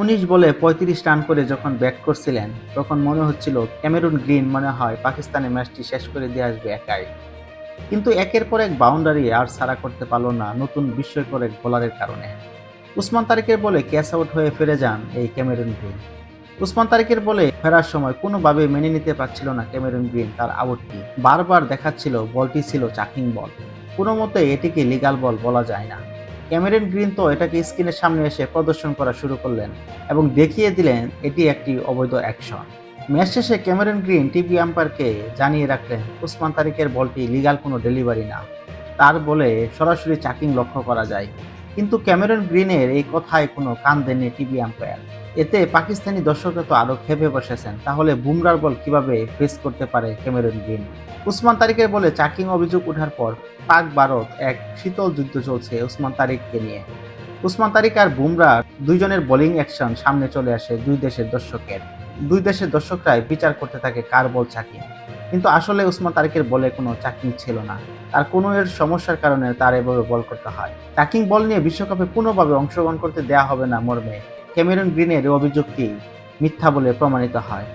১৯ বলে ৩৫ রান করে যখন ব্যাট করছিলেন, তখন মনে হচ্ছিল ক্যামেরুন গ্রিন মনে হয় পাকিস্তানের ম্যাচটি শেষ করে দিয়ে আসবে একাই। কিন্তু একের পর এক বাউন্ডারি আর ছাড়া করতে পারল না নতুন বিস্ময়কর এক বোলারের কারণে। উসমান তারিকের বলে ক্যাচ আউট হয়ে ফিরে যান এই ক্যামেরুন গ্রিন। উসমান তারিকের বলে ফেরার সময় কোনোভাবে মেনে নিতে পারছিল না ক্যামেরুন গ্রিন তার আউটটি। বারবার দেখাচ্ছিল বলটি ছিল চাকিং বল, কোনো মতে এটিকে লিগাল বল বলা যায় না। ক্যামেরুন গ্রিন তো এটাকে স্ক্রিনের সামনে এসে প্রদর্শন করা শুরু করলেন এবং দেখিয়ে দিলেন এটি একটি অবৈধ অ্যাকশন। ম্যাচ শেষে ক্যামেরুন গ্রিন টিভি আম্পায়ারকে জানিয়ে রাখলেন উসমান তারিকের বলটি লিগাল কোনো ডেলিভারি না, তার বলে সরাসরি চাকিং লক্ষ্য করা যায়। কিন্তু ক্যামেরুন গ্রিনের এই কথায় কোনো কান দেননি টিভি আম্পায়ার। এতে পাকিস্তানি দর্শকরা তো আরো ক্ষেপে বসেছেন, তাহলে বুমরার বল কিভাবে ফেস করতে পারে ক্যামেরুন গ্রিন। উসমান তারিকের বলে চাকিং অভিযোগ ওঠার পর পাক ভারত এক শীতল যুদ্ধ চলছে উসমান তারিককে নিয়ে। উসমান তারিক আর বুমরা দুইজনের বোলিং অ্যাকশন সামনে চলে আসে দুই দেশের দর্শকরাই বিচার করতে থাকে কার বল চাকিং। কিন্তু আসলে উসমান তারিকের বলে কোনো চাকিং ছিল না, তার কোনো এর সমস্যার কারণে তার এভাবে বল করতে হয়। চাকিং বল নিয়ে বিশ্বকাপে কোনোভাবে অংশগ্রহণ করতে দেয়া হবে না মর্মে ক্যামেরুন গ্রিনের এই অভিযোগটি মিথ্যা বলে প্রমাণিত হয়।